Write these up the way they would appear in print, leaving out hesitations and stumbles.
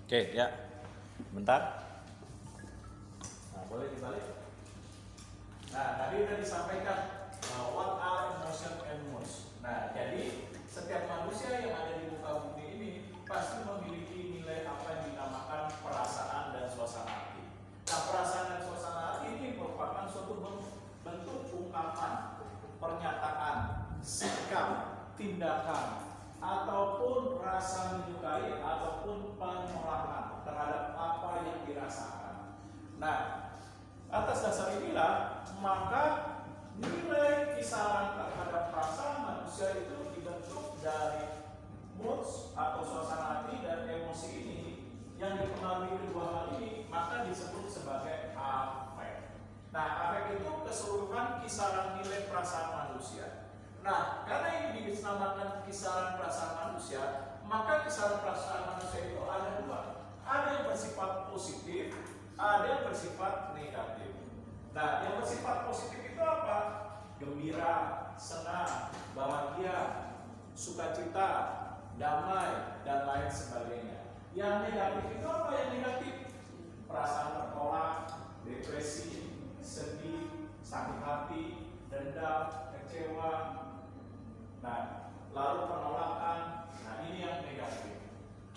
Oke, ya. Bentar. Nah, boleh dibalik. Nah, tadi sudah disampaikan what are emotion and moods. Nah, jadi setiap manusia yang ada di muka bumi ini pasti memiliki nilai apa yang dinamakan perasaan dan suasana hati. Nah, perasaan dan suasana hati ini merupakan suatu bentuk ungkapan, pernyataan, sikap, tindakan, ataupun rasa menyukai ataupun penolakan terhadap apa yang dirasakan. Nah, atas dasar inilah maka nilai kisaran terhadap perasaan manusia itu dibentuk dari moods atau suasana hati dan emosi ini yang dipengaruhi kedua hal ini maka disebut sebagai afek. Nah, afek itu keseluruhan kisaran nilai perasaan manusia. Nah, karena ini dinamakan kisaran perasaan manusia, maka kisaran perasaan manusia itu ada dua. Ada yang bersifat positif, ada yang bersifat negatif. Nah, yang bersifat positif itu apa? Gembira, senang, bahagia, sukacita, damai, dan lain sebagainya. Yang negatif itu apa yang negatif? Perasaan tertolak, depresi, sedih, sakit hati, dendam, kecewa. Nah, lalu penolakan. Nah, ini yang negatif.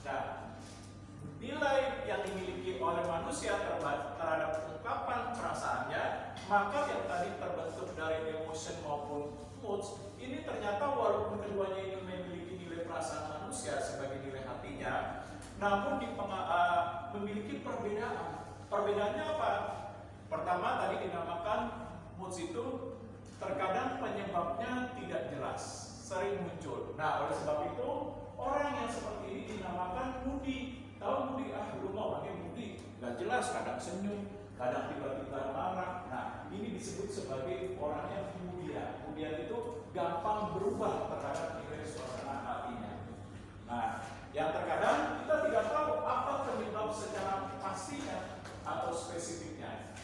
Nah, nilai yang dimiliki oleh manusia terhadap ungkapan perasaannya, maka yang tadi terbentuk dari emotion maupun moods, ini ternyata walaupun keduanya ini memiliki nilai perasaan manusia sebagai nilai hatinya, namun memiliki perbedaan. Perbedaannya apa? Pertama tadi dinamakan moods itu terkadang penyebabnya tidak jelas, sering muncul. Nah, oleh sebab itu orang yang seperti ini dinamakan moody. Tahu moody? Belum orangnya moody, nggak jelas, kadang senyum, kadang tiba-tiba marah. Nah, ini disebut sebagai orang yang kemudian. Kemudian itu gampang berubah terhadap nilai suasana hatinya. Nah, yang terkadang kita tidak tahu apa penyebab secara pastinya atau spesifiknya.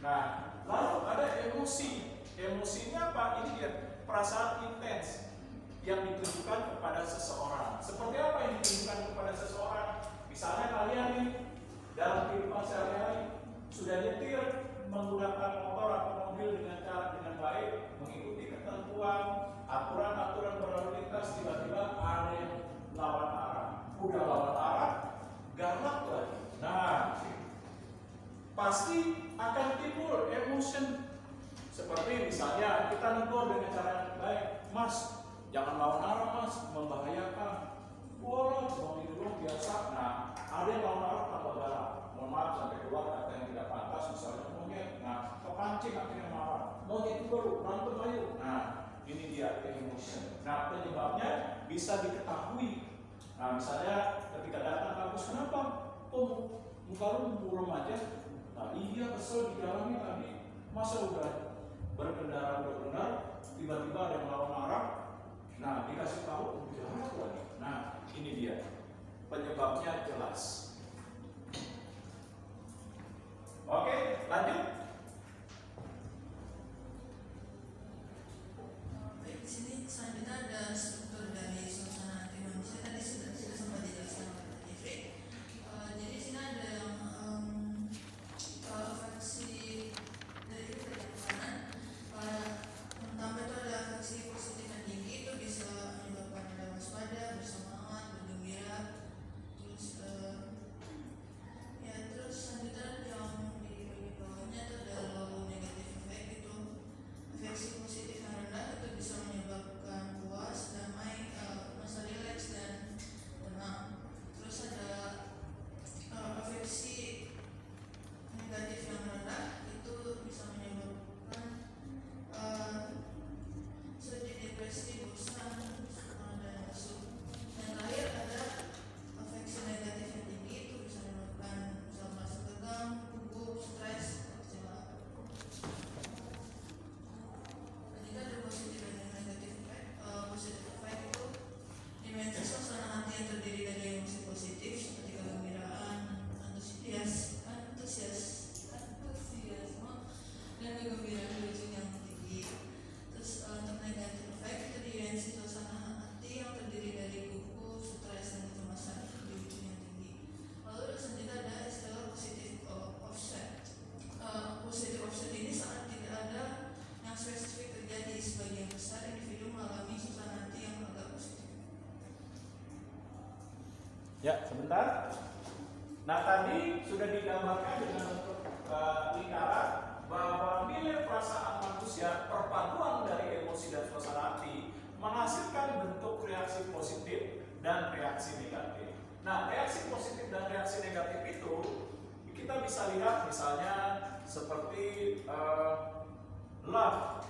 Nah, lalu ada emosi. Emosinya apa? Ini dia perasaan intens yang ditunjukkan kepada seseorang. Seperti apa yang ditunjukkan kepada seseorang? Misalnya kalian nih dalam kehidupan sehari-hari sudah nyetir menggunakan motor atau mobil dengan baik, mengikuti ketentuan, aturan-aturan berlalu lintas, tiba-tiba ada yang lawan arah. Udah lawan arah, galak lagi. Nah, pasti akan timbul emotion. Seperti misalnya kita negur dengan cara yang baik, Mas, jangan lawan arah Mas, membahayakan. Boleh, mau dulu biasa. Nah, ada yang lawan arah tanpa galak. Mohon maaf sampai keluar kata yang tidak pantas, misalnya monyet. Nah, kepancing akhirnya marah. Monyet itu baru berantem ayo. Nah, ini dia emotion. Nah, penyebabnya bisa diketahui. Nah, misalnya ketika datang kampus, kenapa? Oh, muka lu buram aja. Nah, iya kesel di jalannya tadi. Masa udah berkendara benar, tiba-tiba ada yang lawan arah. Nah, dikasih tahu jahat lagi. Nah, ini dia penyebabnya jelas. Oke, lanjut. Baik, di sini selanjutnya ada struktur dari suasana hati manusia. Tadi sudah sempat dijelaskan oleh Pak Jeffrey. Jadi di sini ada yang afeksi dari perjalanan. Pertama itu ada afeksi positif dan tinggi, itu bisa menyebabkan ada waspada, bersemangat, bergembira, terus sebentar. Nah, tadi sudah digambarkan dengan bentuk lingkaran bahwa nilai perasaan manusia, perpaduan dari emosi dan suasana hati, menghasilkan bentuk reaksi positif dan reaksi negatif. Nah, reaksi positif dan reaksi negatif itu kita bisa lihat misalnya seperti love.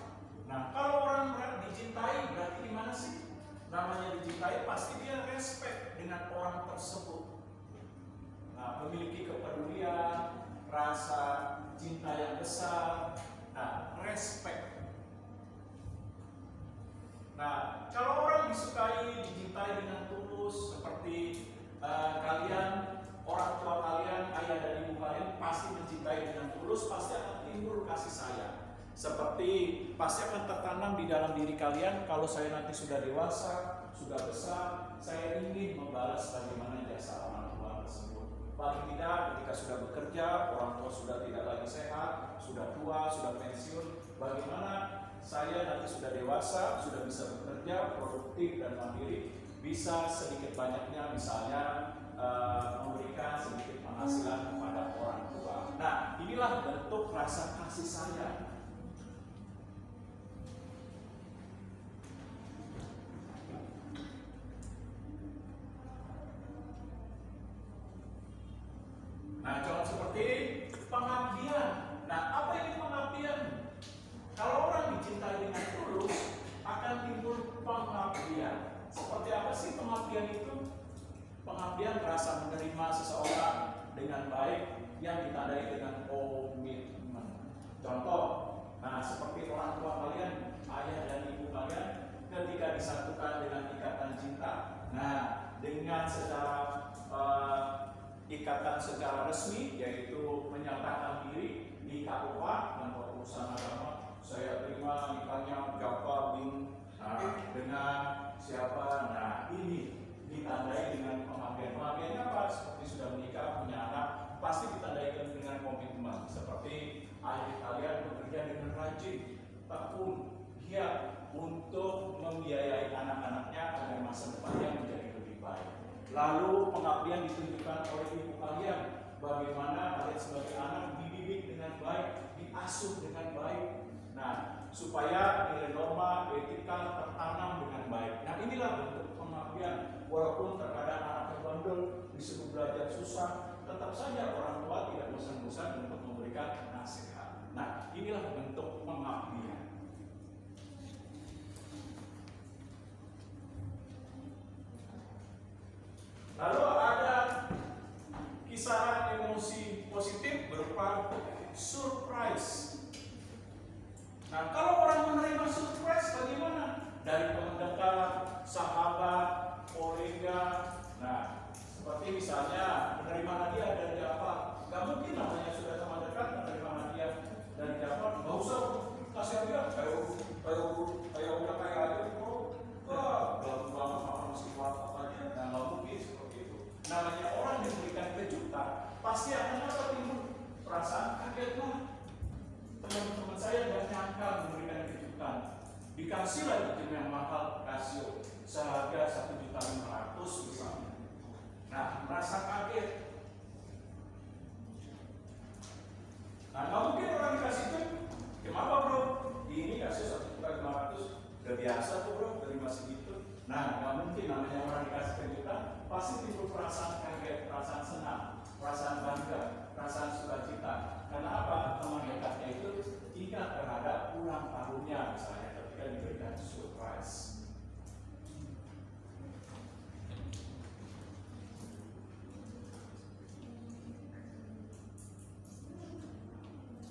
Nah, kalau orang dicintai berarti gimana sih? Namanya dicintai pasti dia respect dengan orang tersebut. Nah, memiliki kepedulian, rasa cinta yang besar, nah, respect. Nah, kalau orang disukai, dicintai dengan tulus, seperti kalian, orang tua kalian, ayah dan ibu kalian pasti mencintai dengan tulus, pasti akan timbul kasih sayang. Seperti pasti akan tertanam di dalam diri kalian, kalau saya nanti sudah dewasa, sudah besar, saya ingin membalas bagaimana jasa orang tua tersebut. Paling tidak ketika sudah bekerja, orang tua sudah tidak lagi sehat, sudah tua, sudah pensiun, bagaimana saya nanti sudah dewasa, sudah bisa bekerja, produktif dan mandiri, bisa sedikit banyaknya misalnya memberikan sedikit penghasilan kepada orang tua. Nah, inilah bentuk rasa kasih sayang. Nah, contoh seperti pengabdian. Nah, apa ini pengabdian? Kalau orang dicintai dengan tulus, akan timbul pengabdian. Seperti apa sih pengabdian itu? Pengabdian rasa menerima seseorang dengan baik yang ditandai dengan komitmen. Contoh, nah seperti orang tua kalian, ayah dan ibu kalian, ketika disatukan dengan ikatan cinta. Nah, dengan secara ikatan secara resmi, yaitu menyatakan diri di KUA kantor urusan agama, saya terima nikahnya Jafar bin dengan siapa. Nah, ini ditandai dengan pengabdian. Pengabdiannya apa? Seperti sudah menikah, punya anak, pasti ditandai dengan komitmen. Seperti ayah kalian bekerja dengan rajin, tekun, giat untuk membiayai anak-anaknya agar masa depannya menjadi lebih baik. Lalu pengabdian ditunjukkan oleh ibu kalian, bagaimana kalian sebagai anak dididik dengan baik, diasuh dengan baik. Nah, supaya nilai norma, etika tertanam dengan baik. Nah, inilah bentuk pengabdian. Walaupun terkadang anak bandel disuruh belajar susah, tetap saja orang tua tidak bosan-bosan untuk memberikan nasihat. Nah, inilah bentuk pengabdian. Lalu ada kisaran emosi positif berupa surprise. Nah, kalau orang menerima surprise bagaimana? Dari teman dekat, sahabat, kolega. Nah, seperti misalnya menerima hadiah dari apa? Gak mungkin namanya sudah teman dekat menerima hadiah dari apa? Gak usah kasih hadiah. Kayak udah kayak aja bro. Wah, gampang banget makan masih kuat apa aja. Nah, gak mungkin seperti itu. Namanya orang yang memberikan kejutan, pasti akan apa timbul? Perasaan kaget lah. Teman-teman saya gak nyangka memberikan kejutan. Dikasih lagi game yang mahal Casio seharga 1.500.000 misalnya. Nah, merasa kaget. Nah, nggak mungkin orang dikasih itu, kenapa bro? Ini kasih 1.500.000, udah biasa tuh bro, terima segitu. Nah, nggak mungkin namanya orang dikasih kejutan, pasti timbul perasaan kaget, perasaan senang, perasaan bangga, perasaan sukacita. Karena apa? Teman dekatnya itu ingat terhadap ulang tahunnya misalnya ketika diberikan surprise.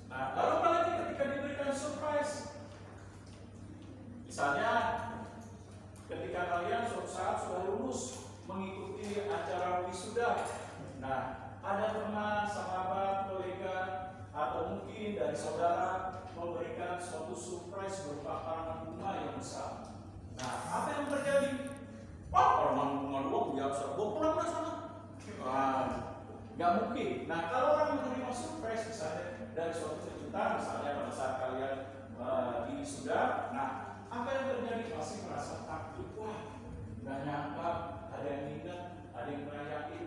Nah, lalu apalagi ketika diberikan surprise? Misalnya ketika kalian suatu saat sudah lulus mengikuti acara wisuda. Nah, ada teman, sahabat, kolega, atau mungkin dari saudara memberikan suatu surprise berupa karangan bunga yang besar. Nah, apa yang terjadi? Wah, karangan bunga doang biasa. Gua pulang ke sana. Nggak mungkin. Nah, kalau orang menerima surprise misalnya dari suatu kejutan, misalnya pada saat kalian di wisuda, nah, apa yang terjadi? Pasti merasa takut. Wah, nggak nyangka ada yang ingat, ada yang merayakin.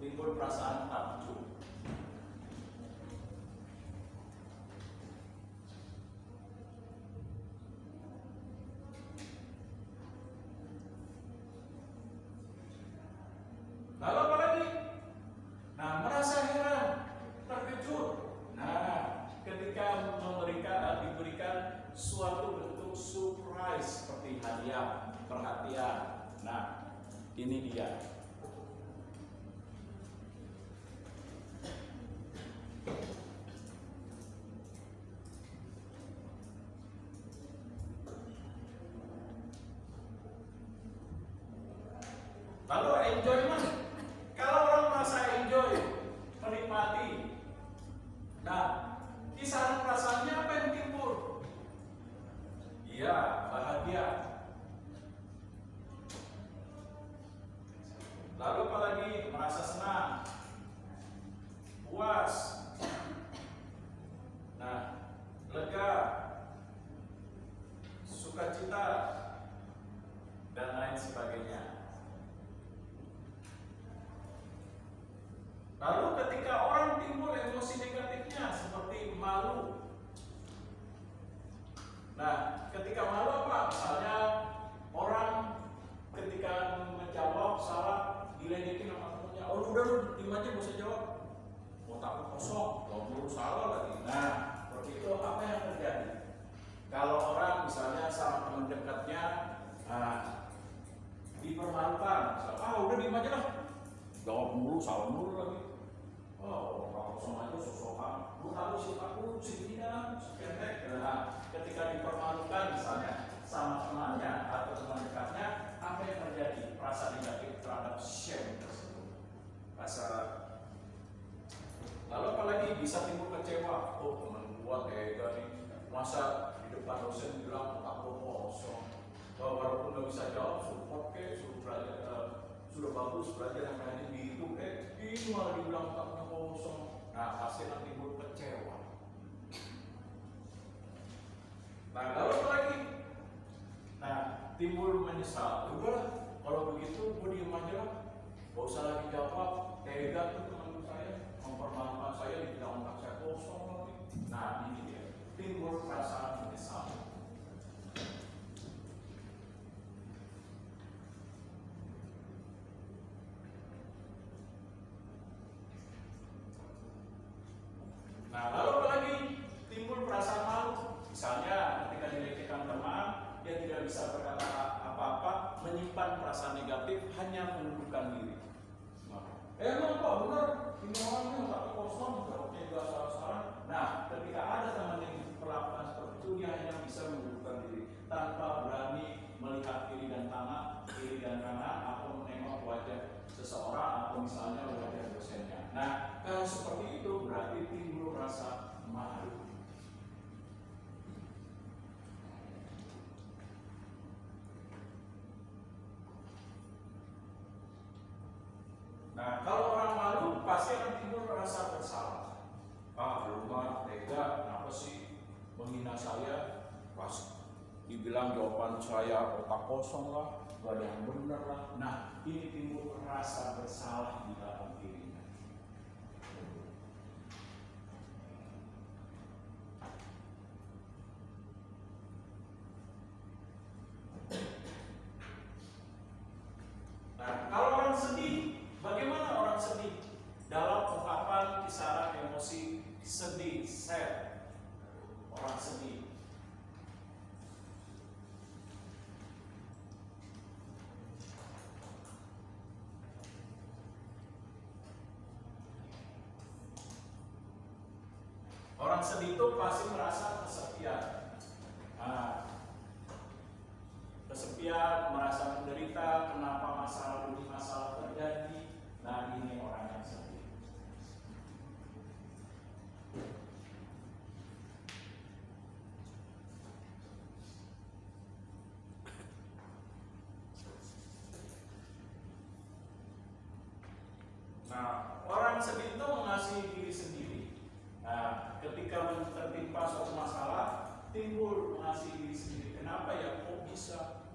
timbul perasaan takjub. Lalu apa lagi? Nah, merasa heran, terkejut. Nah, ketika diberikan suatu bentuk surprise seperti hadiah, perhatian. Nah, ini dia. Lalu enjoyment. Kalau orang merasa enjoy, menikmati. Nah, kisaran perasaannya apa yang timbul? Iya, bahagia. Lalu apa lagi? Merasa senang, puas. Nah, lega, sukacita, dan lain sebagainya. Lalu ketika orang timbul emosi negatifnya seperti malu. Nah, ketika malu apa? Misalnya orang ketika menjawab salah diledekin sama temennya. Oh udah lu diem aja gak usah jawab. Otakku kosong, jawab dulu salah lagi. Nah, seperti itu apa yang terjadi? Kalau orang misalnya sama teman dekatnya dipermalukan, udah diem aja lah. Jawab mulu, salah mulu lagi. Oh, kalau kosong aja sosokan. Lu tahu siapa aku segini kan? Seketek. Nah, ketika dipermalukan misalnya sama temannya atau teman dekatnya, apa yang terjadi? Perasaan negatif terhadap shame tersebut. Lalu apalagi bisa timbul kecewa. Oh, teman gua tega nih. Masa di depan dosen bilang tak kosong. Walaupun nggak bisa jawab, support suruh belajar. Sudah bagus belajar yang kayak gitu, ini malah dibilang otaknya kosong. Nah, pasti nanti timbul kecewa. Nah, lalu apa lagi? Nah, timbul menyesal. Udah, kalau begitu gue diem aja lah. Gak usah lagi jawab. Tega tuh teman saya mempermalukan saya, dibilang otak saya kosong lagi. Nah, ini dia. Timbul perasaan menyesal. Nah, lalu apa lagi? Timbul perasaan malu. Misalnya ketika dilecehkan teman, dia tidak bisa berkata apa-apa, menyimpan perasaan negatif, hanya menundukkan diri. Emang kok benar? Ini orangnya otaknya kosong, jawabnya juga salah-salah. Nah, ketika ada teman yang perlakuan seperti itu, dia hanya bisa menundukkan diri tanpa berani melihat kiri dan kanan, atau menengok wajah seseorang atau misalnya wajah dosennya. Nah, kalau seperti itu berarti timbul rasa malu. Nah, kalau orang malu pasti akan timbul rasa bersalah. Rumah tega, kenapa sih menghina saya? Pas dibilang jawaban saya otak kosong lah, gak ada yang benar lah. Nah, ini timbul rasa bersalah di dalam dirinya. Nah, kalau orang sedih, bagaimana orang sedih? Dalam ungkapan kisaran emosi sedih, sad, orang sedih. Orang sedih itu pasti merasa kesepian. Nah, kesepian, merasa menderita, kenapa masalah demi masalah terjadi. Nah, ini orang yang sedih. Nah, orang sedih itu mengasihi diri sendiri. Nah, ketika tertimpa suatu masalah, timbul mengasihi diri sendiri. Kenapa ya? Kok bisa?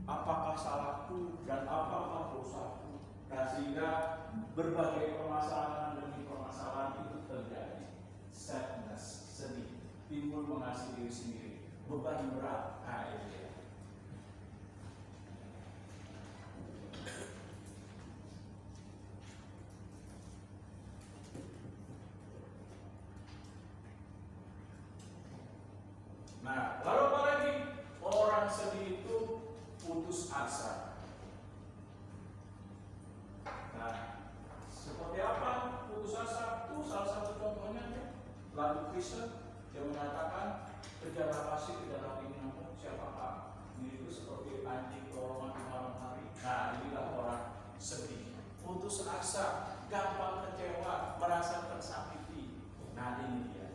Apakah salahku dan apakah dosaku? Nah, sehingga berbagai permasalahan demi permasalahan itu terjadi. Sadness, sedih, timbul mengasihi diri sendiri, beban berat. Nah, itu dia. Nah, lalu apa lagi? Orang sedih itu putus asa. Nah, seperti apa putus asa? Itu salah satu contohnya lagu Kristen yang mengatakan kejarlah kasih, kejarlah keinginanmu, siapakah diriku seperti anjing lowongan di malam hari. Nah, inilah orang sedih, putus asa, gampang kecewa, merasa tersakiti. Nah, ini dia.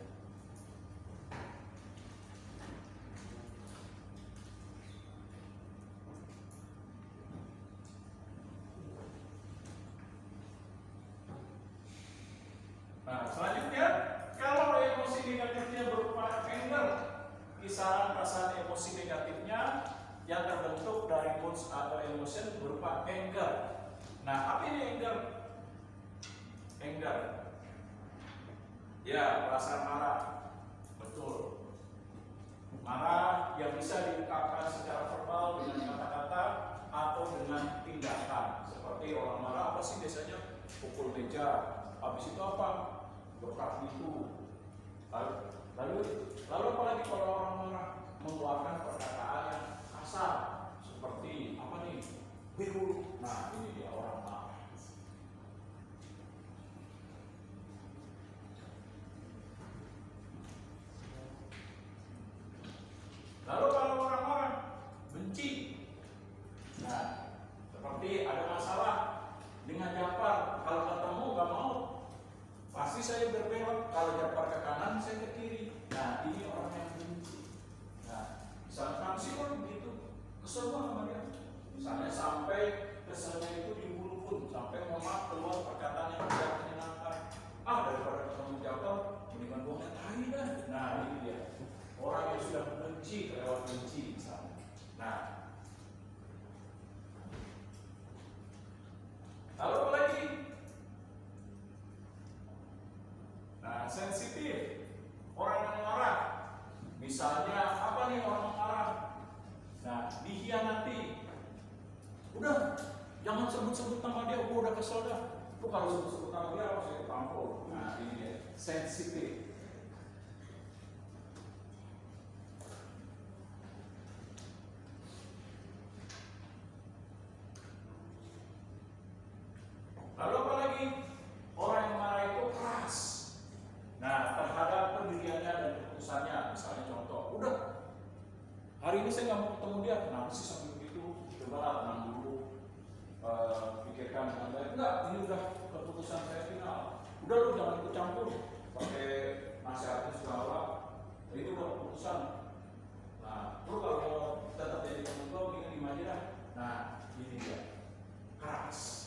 Nah, selanjutnya, kalau emosi negatifnya berupa anger, kisaran perasaan emosi negatifnya yang terbentuk dari moods atau emotion berupa anger. Nah, apa ini anger? Anger, ya perasaan marah, betul. Marah yang bisa diungkapkan secara verbal dengan kata-kata atau dengan tindakan. Seperti orang marah apa sih biasanya? Pukul meja. Habis itu apa? Gebrak pintu. Lalu apalagi kalau orang marah mengeluarkan perkataan yang kasar seperti apa nih? Biru. Nah, ini dia orang marah. Lalu kalau orang marah benci. Nah, seperti ada masalah dengan Jafar, kalau ketemu nggak mau, pasti saya berbelok. Kalau Jafar ke kanan, saya ke kiri. Nah, ini orang yang benci. Nah, misalnya Samsul begitu, kesel banget sama dia. Misalnya sampai keselnya itu di mulut pun, sampai mama keluar perkataan yang tidak menyenangkan. Daripada ketemu Jafar, mendingan gua ngatain dah. Nah, ini dia. Orang yang sudah benci, kelewat benci misalnya. Nah, lalu apa lagi? Nah, sensitif. Orang yang marah. Misalnya apa nih orang yang marah? Nah, dikhianati. Udah, jangan sebut-sebut nama dia, gua udah kesel dah. Lu kalau sebut-sebut nama dia harus saya tampol. Nah, ini dia, sensitif. Lalu apa lagi? Orang yang marah itu keras. Nah, terhadap pendiriannya dan keputusannya. Misalnya contoh, udah hari ini saya nggak mau ketemu dia. Kenapa sih sampai begitu? Coba tenang dulu, pikirkan dengan baik. Enggak, ini udah keputusan saya final. Udah lu jangan ikut campur. Pakai nasihatnya segala. Itu udah keputusan. Nah, lu kalau tetap jadi temen gue, mendingan diem aja dah. Nah, ini dia, keras.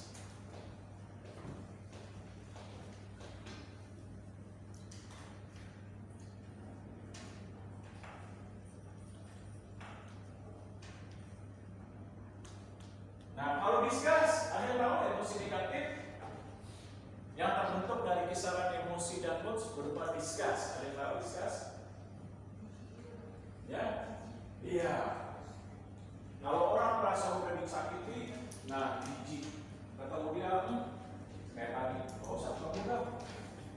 Nah, kalau discuss, ada yang tahu emosi negatif yang terbentuk dari kisaran emosi dan moods berupa discuss. Ada yang tahu discuss? Ya? Iya. Kalau orang merasa udah disakiti, nah jijik. Ketemu dia, kayak tadi, gak usah ketemu dah.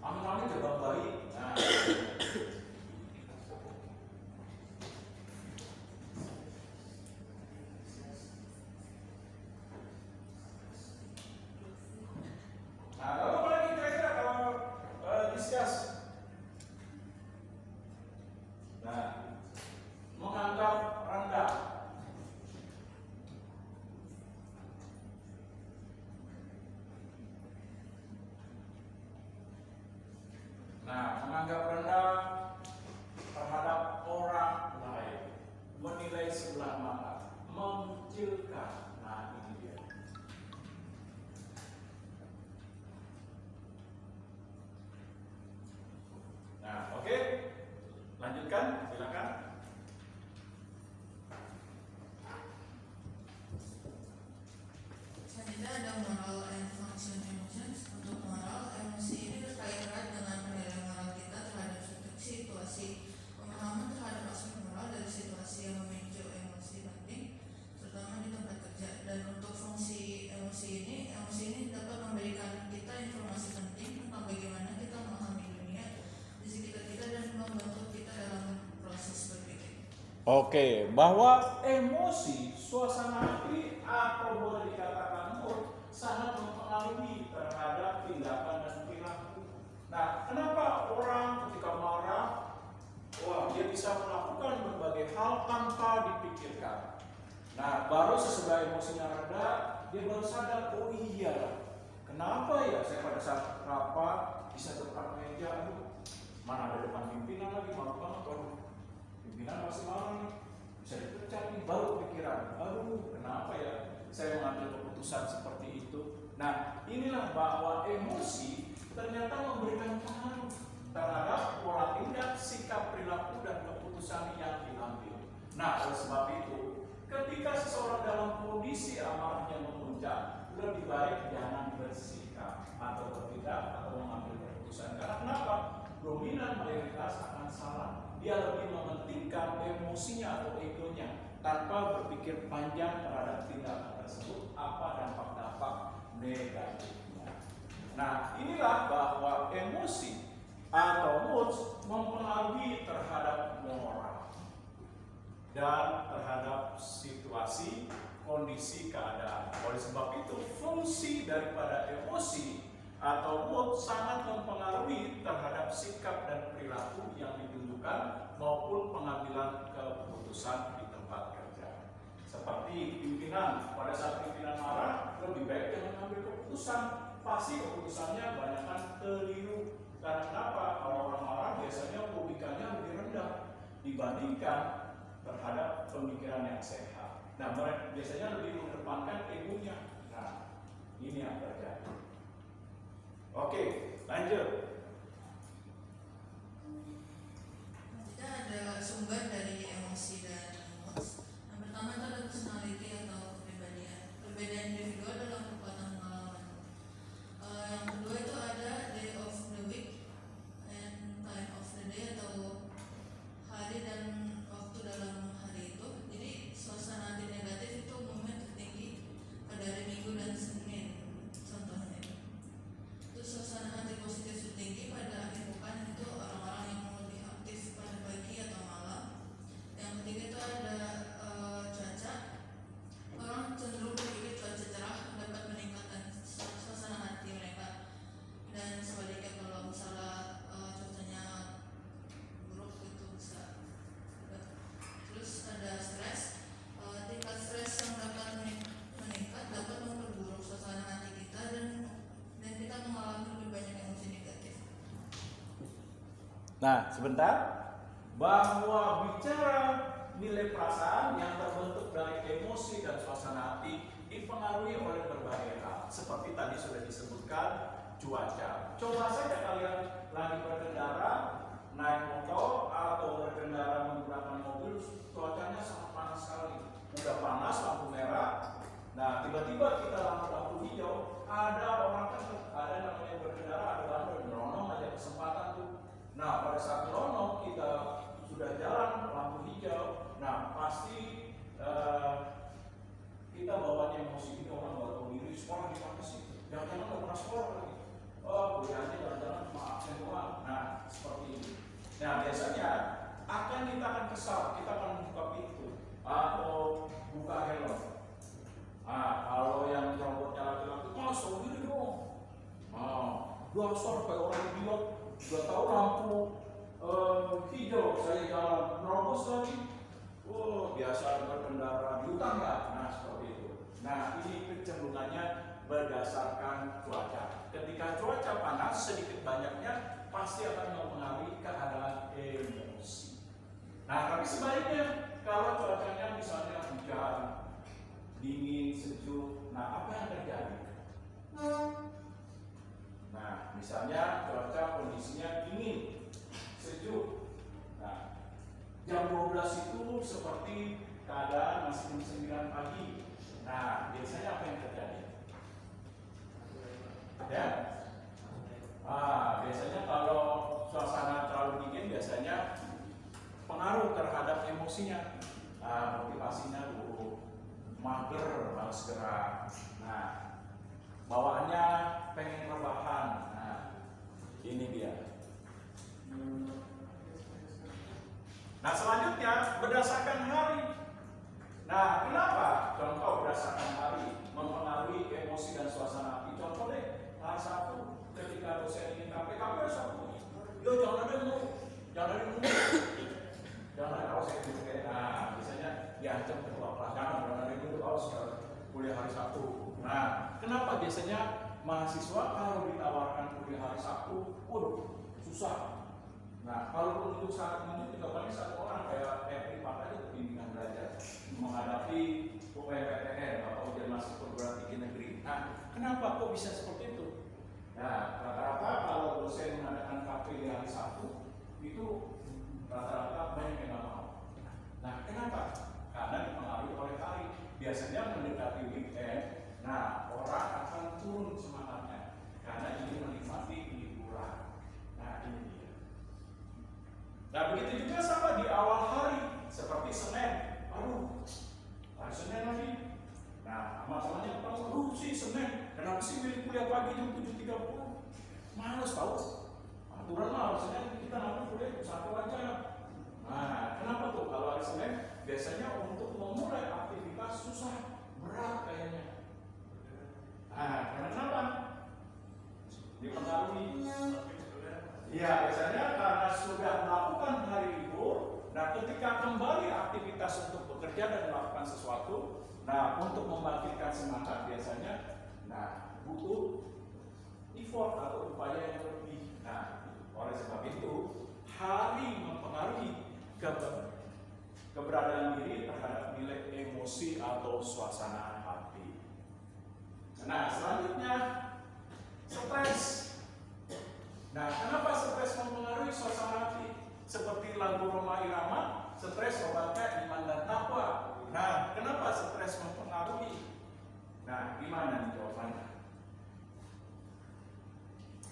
Amin-amin jebak bayi. Nah, lalu apa lagi kira-kira kalau discuss? Nah, menganggap rendah. Nah, menganggap rendah terhadap orang lain, menilai sebelah mata, mengecilkan. Nah, ini dia. Nah, oke. Lanjutkan, silakan. Selanjutnya ada moral and Oke, bahwa emosi, suasana hati atau boleh dikatakan mood sangat mempengaruhi terhadap tindakan dan perilaku. Nah, kenapa orang ketika marah, wah dia bisa melakukan berbagai hal tanpa dipikirkan. Nah, baru sesudah emosinya reda, dia baru sadar, oh iya, kenapa ya saya pada saat rapat bisa depan meja, aduh, mana ada depan pimpinan lagi, malu banget, waduh. Pimpinan masih marah nih, bisa dipecat nih, baru pikiran, aduh kenapa ya saya mengambil keputusan seperti itu. Nah, inilah bahwa emosi ternyata memberikan pengaruh terhadap pola tindak, sikap, perilaku, dan keputusan yang diambil. Nah, oleh sebab itu, ketika seseorang dalam kondisi amarahnya memuncak, lebih baik jangan bersikap atau bertindak atau mengambil keputusan. Karena kenapa? Dominan mayoritas akan salah. Dia lebih mementingkan emosinya atau egonya tanpa berpikir panjang terhadap tindakan tersebut, apa dampak-dampak negatifnya. Nah, inilah bahwa emosi atau mood mempengaruhi terhadap moral dan terhadap situasi, kondisi, keadaan. Oleh sebab itu, fungsi daripada emosi atau mood sangat mempengaruhi terhadap sikap dan perilaku yang ditunjukkan maupun pengambilan keputusan di tempat kerja. Seperti pimpinan, pada saat pimpinan marah, lebih baik jangan mengambil keputusan. Pasti keputusannya banyakkan keliru. Karena kenapa? Kalau orang marah biasanya logikanya lebih rendah dibandingkan terhadap pemikiran yang sehat. Nah, mereka biasanya lebih mengedepankan egonya. Nah, ini yang terjadi. Oke, lanjut. Kita ada sumber dari emosi dan moods. Yang pertama itu ada personality atau kepribadian. Perbedaan individual dalam kekuatan pengalaman. Yang kedua itu ada day of the week and time of the day atau hari dan waktu dalam hari itu. Jadi suasana hati negatif itu umumnya tertinggi pada hari Minggu dan Senin. Contohnya itu suasana hati positif tertinggi pada akhir pekan, itu orang-orang yang lebih aktif pada pagi atau malam. Yang ketiga itu ada cuaca. Orang cenderung berpikir cuaca cerah dapat meningkatkan suasana hati mereka, dan sebaliknya kalau misalnya cuacanya buruk itu bisa. Terus ada stres. Tingkat stres yang dapat meningkat dapat memperburuk suasana hati kita dan kita mengalami lebih banyak emosi negatif. Nah, sebentar. Bahwa bicara nilai perasaan yang terbentuk dari emosi dan suasana hati dipengaruhi oleh berbagai hal. Seperti tadi sudah disebutkan, cuaca. Coba saja kalian lagi berkendara, naik motor atau berkendara menggunakan mobil, cuacanya sangat panas sekali. Udah panas, lampu merah. Nah, tiba-tiba kita lampu hijau, ada orang kan, ada namanya berkendara, ada lampu meronong aja kesempatan tuh. Nah, pada saat meronong kita sudah jalan lampu hijau, nah pasti kita bawanya emosi, kita orang baru tahu diri, sekolah di mana sih? Jangan-jangan nggak pernah sekolah lagi. Oh, kuliahnya jalan-jalan cuma absen doang. Nah, seperti ini. Nah, biasanya kita akan kesal, kita akan buka pintu atau buka helm. Kalau yang robotnya laki-laki, tahu diri dong. Dasar kayak orang idiot, udah tahu lampu hijau saya jalan nerobos lagi. Biasa berkendara di hutan ya. Nah, seperti itu. Nah, ini kecenderungannya berdasarkan cuaca. Ketika cuaca panas, sedikit banyaknya pasti akan mempengaruhi keadaan emosi. Nah, tapi sebaliknya, kalau cuacanya misalnya hujan, dingin, sejuk, nah apa yang terjadi? Nah, misalnya cuaca kondisinya dingin, sejuk. Nah, jam 12 itu seperti keadaan masih jam 9 pagi. Nah, biasanya apa yang terjadi? Ya? Biasanya kalau suasana terlalu dingin, biasanya pengaruh terhadap emosinya. Motivasinya buruk, mager, malas gerak. Nah, bawaannya pengen rebahan. Nah, ini dia. Nah, selanjutnya berdasarkan hari. Nah, kenapa? Contoh berdasarkan hari mempengaruhi emosi dan suasana hati. Contoh deh, hari Sabtu ketika dosen ingin KPK hari Sabtu. Yo jangan ada yang jangan ada yang jangan ada kalau saya gitu kayak. Nah, biasanya diancam ketua kelas jangan ada yang kalau kuliah hari Sabtu. Nah, kenapa biasanya mahasiswa kalau ditawarkan kuliah hari Sabtu, waduh susah. Nah, kalau untuk saat ini juga paling satu orang kayak privat aja bimbingan belajar menghadapi UPPTN atau ujian masuk perguruan tinggi negeri. Nah, kenapa kok bisa seperti itu? Nah, rata-rata kalau dosen mengadakan KP di hari Sabtu itu rata-rata banyak yang nggak mau. Nah, kenapa? Karena dipengaruhi oleh hari. Biasanya mendekati weekend, nah orang akan turun semangatnya karena ingin menikmati liburan. Nah, ini dia. Nah, begitu juga sama di awal hari, seperti Senin. Aduh, hari Senin lagi. Nah, sama-samanya ketemu, aduh sih Senin, kenapa sih milih kuliah pagi jam 7.30? Males tahu. Aturan mah harusnya kita nanti kuliah jam 1 aja. Nah, kenapa tuh? Kalau hari Senin, biasanya untuk memulai aktivitas susah, berat kayaknya. Nah, kenapa? Dipengaruhi. Iya, biasanya karena sudah melakukan hari libur, nah ketika kembali aktivitas untuk bekerja dan melakukan sesuatu, nah untuk membangkitkan semangat biasanya, nah butuh effort atau upaya yang lebih. Nah, oleh sebab itu, hari mempengaruhi keberadaan diri terhadap nilai emosi atau suasana hati. Nah, selanjutnya stres. Nah, kenapa stres mempengaruhi suasana hati? Seperti lagu Roma Irama, stres obatnya iman dan takwa. Nah, kenapa stres mempengaruhi? Nah, gimana nih jawabannya?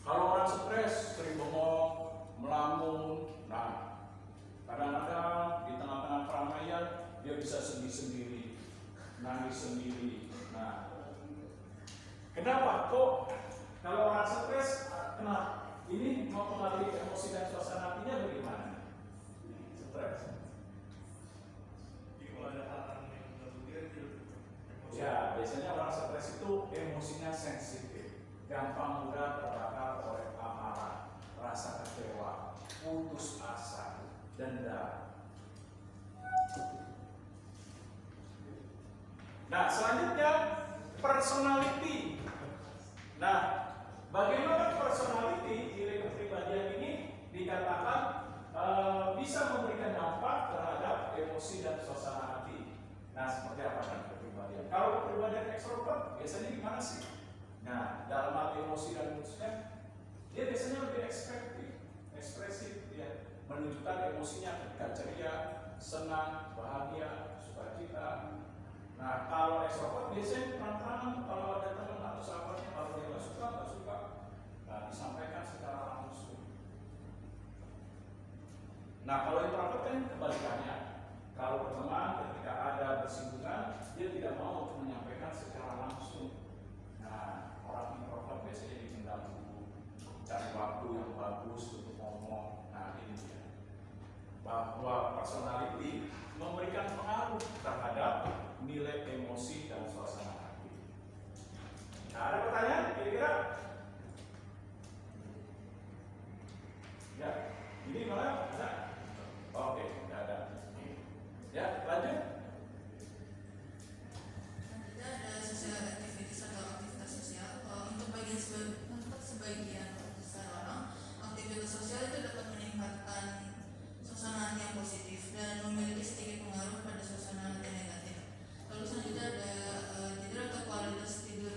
Kalau orang stres, sering bengong, melamun, nah, kadang-kadang di tengah-tengah keramaian dia bisa sedih sendiri, nangis sendiri. Nah, kenapa? Kok kalau orang stres, kenapa? Ini mempengaruhi emosi dan suasana hatinya bagaimana? Stres. Ya, biasanya orang stres itu emosinya sensitif, gampang mudah terbakar oleh amarah, rasa kecewa, putus asa, dendam. Nah, selanjutnya personality. Nah, bagaimana personality diri kepribadian ini dikatakan bisa memberikan dampak terhadap emosi dan suasana hati. Nah, seperti apa kan kepribadian? Kalau kepribadian ekstrovert biasanya gimana sih? Nah, dalam hal emosi dan moodnya, dia biasanya lebih ekspresif, ya, menunjukkan emosinya ketika ceria, senang, bahagia, sukacita. Nah, kalau ekstrovert biasanya terang-terangan kalau ada teman atau sahabatnya kalau dia nggak suka, nah, disampaikan secara langsung. Nah, kalau introvert kan kebalikannya. Kalau berteman ketika ada bersinggungan, dia tidak mau untuk menyampaikan secara langsung. Nah, orang introvert biasanya dipendam dulu, cari waktu yang bagus untuk ngomong. Nah, ini dia. Bahwa personality memberikan pengaruh terhadap nilai emosi dan suasana hati. Nah, ada pertanyaan kira-kira? Ya, ini malah ada. Oke, tidak ada. Ya, lanjut. Kita ada sosial aktivitas atau aktivitas sosial. Untuk sebagian besar orang, aktivitas sosial itu dapat meningkatkan suasana hati yang positif dan memiliki sedikit pengaruh pada suasana hati yang negatif. Lalu selanjutnya ada tidur atau kualitas tidur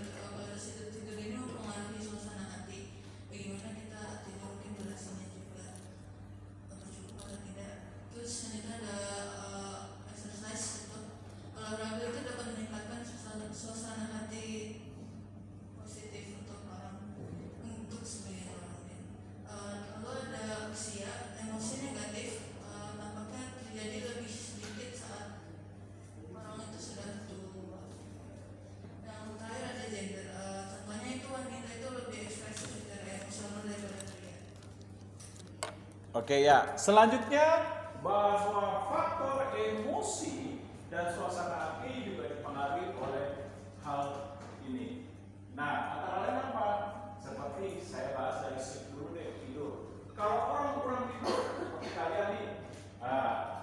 ini mempengaruhi suasana hati. Bagaimana kita tidur, mungkin durasinya juga bercukup atau tidak. Terus selanjutnya ada exercise untuk olahraga itu dapat meningkatkan suasana hati positif untuk sebagian orang mungkin. Lalu ada usia, emosi negatif tampaknya terjadi lebih sedikit saat orang itu sudah tua. Yang terakhir ada gender, contohnya itu wanita itu lebih ekspresif secara emosional daripada pria. Oke ya, selanjutnya bahwa faktor emosi dan suasana hati juga dipengaruhi oleh hal ini. Nah, antara lain apa? Seperti saya bahas dari sebelum tidur. Kalau orang kurang tidur, seperti kalian nih,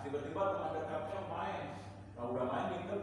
tiba-tiba teman dekatnya main, kalau udah main gitu,